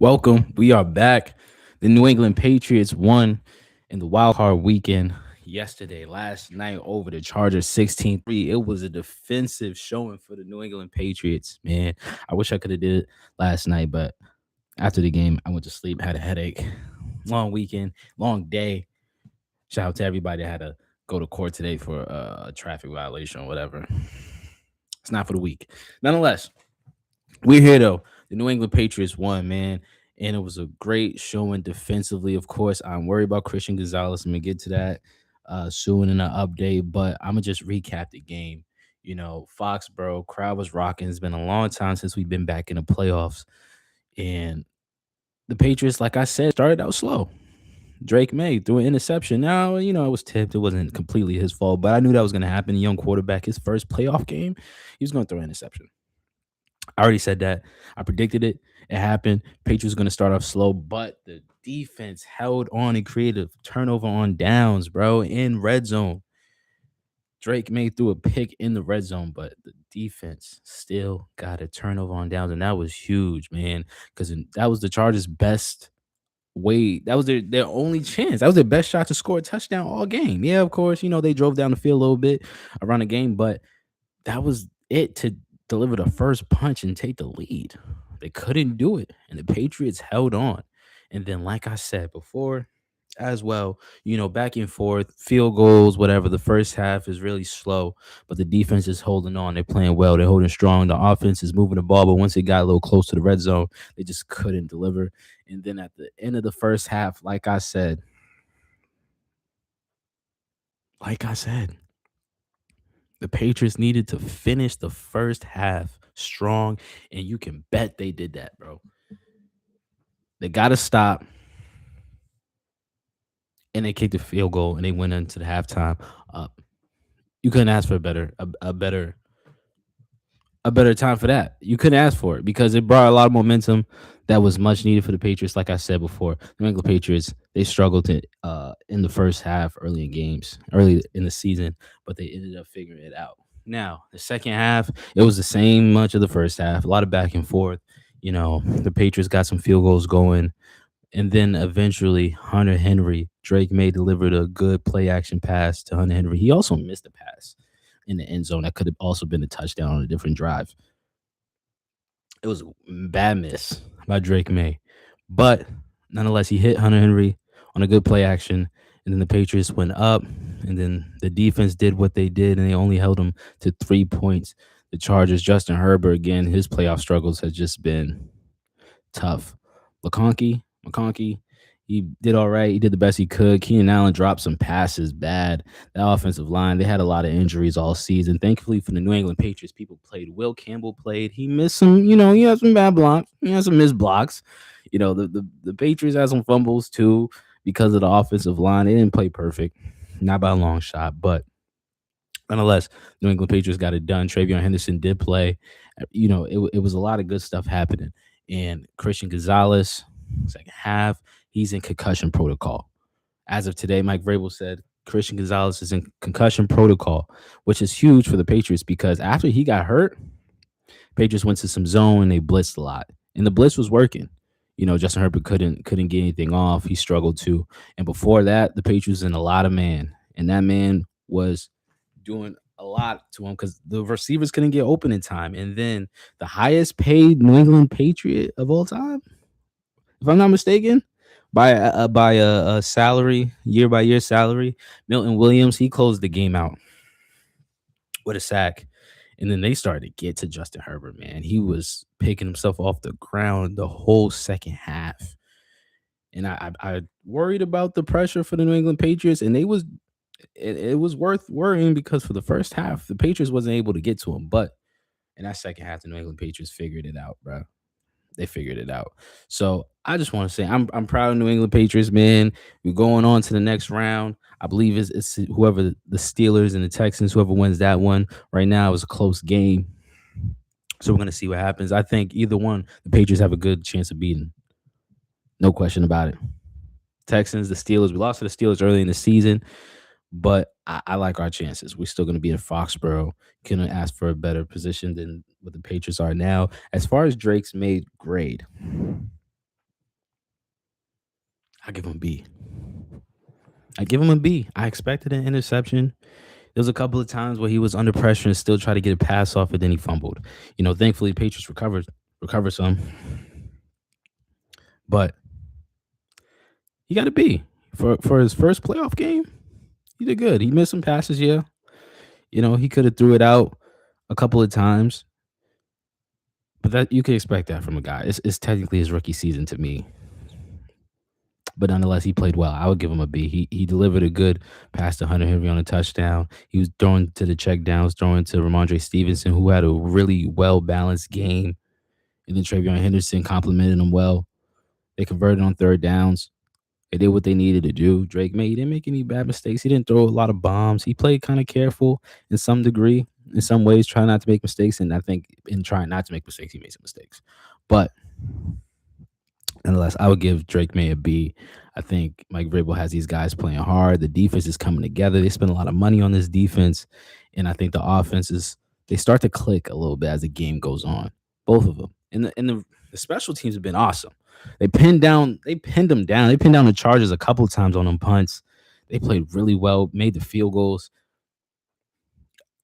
Welcome. We are back. The New England Patriots won in the wild card weekend yesterday, last night over the Chargers 16-3. It was a defensive showing for the New England Patriots, man. I wish I could have did it last night, but after the game, I went to sleep, had a headache. Long weekend, long day. Shout out to everybody that had to go to court today for a traffic violation or whatever. It's not for the week. Nonetheless, we're here though. The New England Patriots won, man, and it was a great showing defensively. Of course, I'm worried about Christian Gonzalez. I'm gonna get to that soon in an update, but I'm gonna just recap the game. Foxborough crowd was rocking. It's been a long time since we've been back in the playoffs, and the Patriots, like I said, started out slow. Drake May threw an interception. Now, it was tipped. It wasn't completely his fault, but I knew that was going to happen. A young quarterback, his first playoff game, he was going to throw an interception. I already said that. I predicted it. It happened. Patriots going to start off slow, but the defense held on and created a turnover on downs, bro, in red zone. Drake May threw a pick in the red zone, but the defense still got a turnover on downs, and that was huge, man, because that was the Chargers' best way. That was their only chance. That was their best shot to score a touchdown all game. Yeah, of course, they drove down the field a little bit around the game, but that was it to deliver the first punch and take the lead. They couldn't do it, and the Patriots held on. And then, like I said before, as well, back and forth, field goals, whatever. The first half is really slow, but the defense is holding on. They're playing well. They're holding strong. The offense is moving the ball, but once it got a little close to the red zone, they just couldn't deliver. And then at the end of the first half, like I said, the Patriots needed to finish the first half strong, and you can bet they did that, bro. They got to stop, and they kicked the field goal, and they went into the halftime up. You couldn't ask for a better time for that. You couldn't ask for it because it brought a lot of momentum that was much needed for the Patriots. Like I said before, the New England Patriots, they struggled in the first half, early in the season, but they ended up figuring it out. Now the second half, it was the same much of the first half, a lot of back and forth. The Patriots got some field goals going, and then eventually Hunter Henry, Drake May delivered a good play action pass to Hunter Henry. He also missed a pass in the end zone that could have also been a touchdown on a different drive. It was a bad miss by Drake May. But nonetheless, he hit Hunter Henry on a good play action. And then the Patriots went up. And then the defense did what they did. And they only held them to 3 points. The Chargers, Justin Herbert, again, his playoff struggles has just been tough. McConkey, he did all right. He did the best he could. Keenan Allen dropped some passes bad. That offensive line, they had a lot of injuries all season. Thankfully for the New England Patriots, people played. Will Campbell played. He missed some, he had some bad blocks. He had some missed blocks. The Patriots had some fumbles too because of the offensive line. They didn't play perfect, not by a long shot, but nonetheless, New England Patriots got it done. Travion Henderson did play. It was a lot of good stuff happening. And Christian Gonzalez, second half, he's in concussion protocol. As of today, Mike Vrabel said Christian Gonzalez is in concussion protocol, which is huge for the Patriots because after he got hurt, Patriots went to some zone and they blitzed a lot. And the blitz was working. Justin Herbert couldn't get anything off. He struggled too. And before that, the Patriots in a lot of man. And that man was doing a lot to him because the receivers couldn't get open in time. And then the highest paid New England Patriot of all time, if I'm not mistaken, by a salary, year by year salary, Milton Williams, he closed the game out with a sack. And then they started to get to Justin Herbert, man. He was picking himself off the ground the whole second half. And I worried about the pressure for the New England Patriots, and it was worth worrying because for the first half, the Patriots wasn't able to get to him. But in that second half, the New England Patriots figured it out, bro. They figured it out. So I just want to say I'm proud of New England Patriots, man. We're going on to the next round. I believe it's whoever the Steelers and the Texans, whoever wins that one. Right now, it was a close game. So we're gonna see what happens. I think either one, the Patriots have a good chance of beating. No question about it. Texans, the Steelers. We lost to the Steelers early in the season, but I like our chances. We're still going to be in Foxborough. Couldn't ask for a better position than what the Patriots are now. As far as Drake's made grade, I give him a B. I give him a B. I expected an interception. There was a couple of times where he was under pressure and still tried to get a pass off, and then he fumbled. Thankfully, Patriots recovered some, but he got a B for his first playoff game. He did good. He missed some passes, yeah. He could have threw it out a couple of times, but that you could expect that from a guy. It's technically his rookie season to me, but nonetheless, he played well. I would give him a B. He delivered a good pass to Hunter Henry on a touchdown. He was throwing to the check downs, throwing to Ramondre Stevenson, who had a really well balanced game, and then Travion Henderson complimented him well. They converted on third downs. They did what they needed to do. Drake May, he didn't make any bad mistakes. He didn't throw a lot of bombs. He played kind of careful in some degree, in some ways, trying not to make mistakes. And I think in trying not to make mistakes, he made some mistakes. But nonetheless, I would give Drake May a B. I think Mike Vrabel has these guys playing hard. The defense is coming together. They spend a lot of money on this defense, and I think the offenses they start to click a little bit as the game goes on. Both of them, and the special teams have been awesome. They pinned them down. They pinned down the Chargers a couple of times on them punts. They played really well, made the field goals.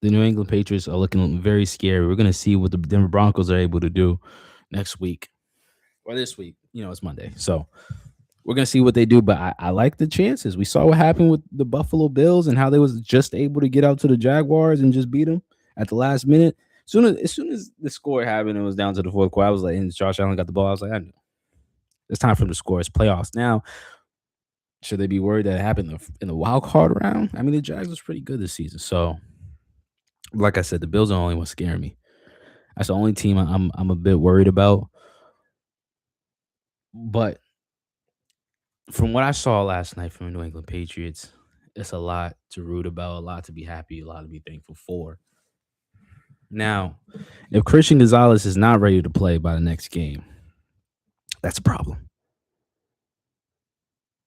The New England Patriots are looking very scary. We're gonna see what the Denver Broncos are able to do next week or this week. It's Monday, so we're gonna see what they do. But I like the chances. We saw what happened with the Buffalo Bills and how they was just able to get out to the Jaguars and just beat them at the last minute. As soon as the score happened, it was down to the fourth quarter. I was like, and Josh Allen got the ball. I was like, I knew it's time for them to score. It's playoffs now. Should they be worried that it happened in the wild card round? I mean, the Jags was pretty good this season. So, like I said, the Bills are the only one scaring me. That's the only team I'm a bit worried about. But from what I saw last night from the New England Patriots, it's a lot to root about, a lot to be happy, a lot to be thankful for. Now, if Christian Gonzalez is not ready to play by the next game, that's a problem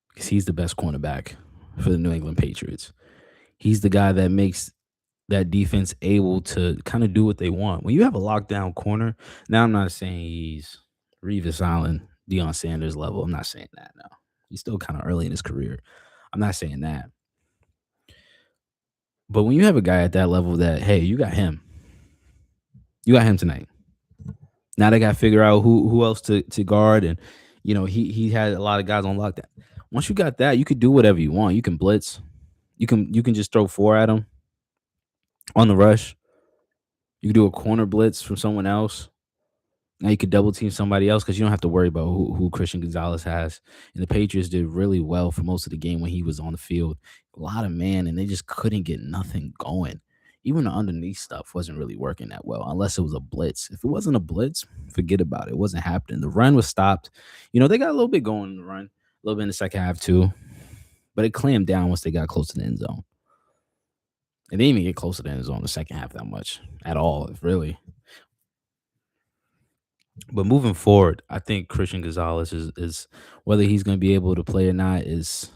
because he's the best cornerback for the New England Patriots. He's the guy that makes that defense able to kind of do what they want. When you have a lockdown corner, now I'm not saying he's Revis Island, Deion Sanders level. I'm not saying that now. He's still kind of early in his career. I'm not saying that. But when you have a guy at that level that, hey, you got him. You got him tonight. Now they got to figure out who else to guard. And, he had a lot of guys on lockdown. Once you got that, you could do whatever you want. You can blitz. You can just throw four at him on the rush. You can do a corner blitz from someone else. Now you could double team somebody else because you don't have to worry about who Christian Gonzalez has. And the Patriots did really well for most of the game when he was on the field. A lot of man, and they just couldn't get nothing going. Even the underneath stuff wasn't really working that well, unless it was a blitz. If it wasn't a blitz, forget about it. It wasn't happening. The run was stopped. They got a little bit going in the run, a little bit in the second half too, but it clammed down once they got close to the end zone. And they didn't even get close to the end zone in the second half that much at all, really. But moving forward, I think Christian Gonzalez is whether he's going to be able to play or not is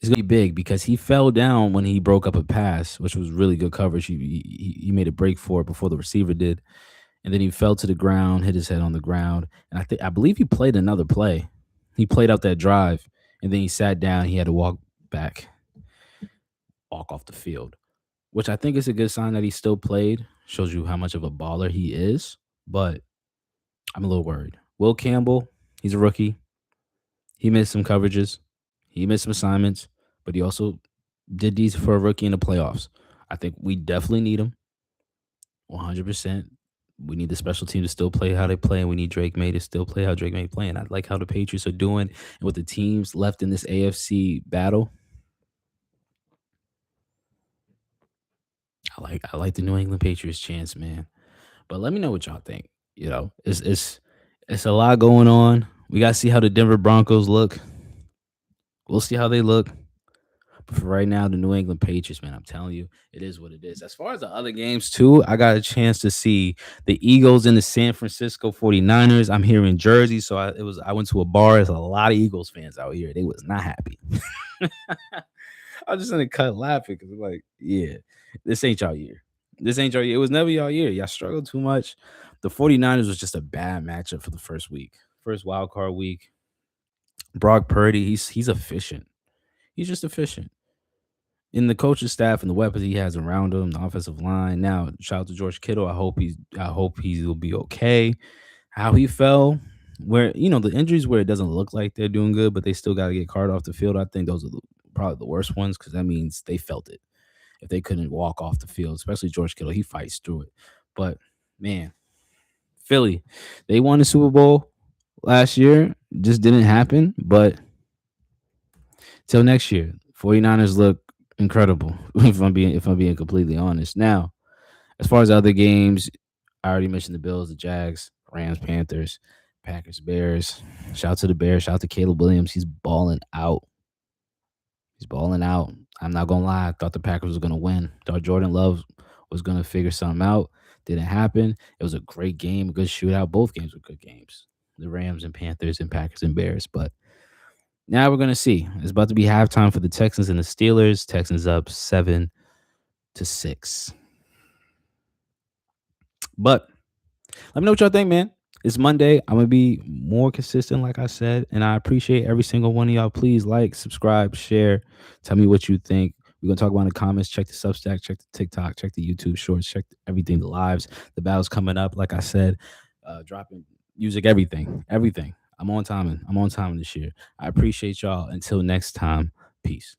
going to be big because he fell down when he broke up a pass, which was really good coverage. He made a break for it before the receiver did, and then he fell to the ground, hit his head on the ground, and I believe he played another play. He played out that drive, and then he sat down. He had to walk off the field, which I think is a good sign that he still played. Shows you how much of a baller he is, but I'm a little worried. Will Campbell, he's a rookie. He missed some coverages. He missed some assignments, but he also did these for a rookie in the playoffs. I think we definitely need him 100%. We need the special team to still play how they play, and we need Drake May to still play how Drake May play. And I like how the Patriots are doing and with the teams left in this AFC battle. I like the New England Patriots chance, man. But let me know what y'all think. It's a lot going on. We gotta see how the Denver Broncos look. We'll see how they look. But for right now, the New England Patriots, man, I'm telling you, it is what it is. As far as the other games, too, I got a chance to see the Eagles and the San Francisco 49ers. I'm here in Jersey, so I went to a bar. There's a lot of Eagles fans out here. They was not happy. I was just in the cut laughing because like, yeah, this ain't y'all year. This ain't y'all year. It was never y'all year. Y'all struggled too much. The 49ers was just a bad matchup for the first week. First wild card week. Brock Purdy, he's efficient. He's just efficient. In the coaching staff and the weapons he has around him, the offensive line. Now, shout out to George Kittle. I hope he will be okay. How he fell, where the injuries where it doesn't look like they're doing good, but they still got to get Carter off the field. I think those are probably the worst ones because that means they felt it. If they couldn't walk off the field, especially George Kittle, he fights through it. But man, Philly, they won the Super Bowl last year. Just didn't happen. But till next year, 49ers look incredible. If I'm being completely honest. Now, as far as other games, I already mentioned the Bills, the Jags, Rams, Panthers, Packers, Bears. Shout out to the Bears. Shout out to Caleb Williams. He's balling out. He's balling out. I'm not gonna lie. I thought the Packers was gonna win. Thought Jordan Love was gonna figure something out. Didn't happen. It was a great game, a good shootout. Both games were good games. The Rams and Panthers and Packers and Bears. But now we're gonna see. It's about to be halftime for the Texans and the Steelers. Texans up 7-6. But let me know what y'all think, man. It's Monday. I'm gonna be more consistent, like I said, and I appreciate every single one of y'all. Please like, subscribe, share. Tell me what you think. We're gonna talk about in the comments. Check the Substack, check the TikTok, check the YouTube Shorts, check everything. The lives, the battles coming up. Like I said, dropping music, everything. I'm on timing. I'm on timing this year. I appreciate y'all. Until next time, peace.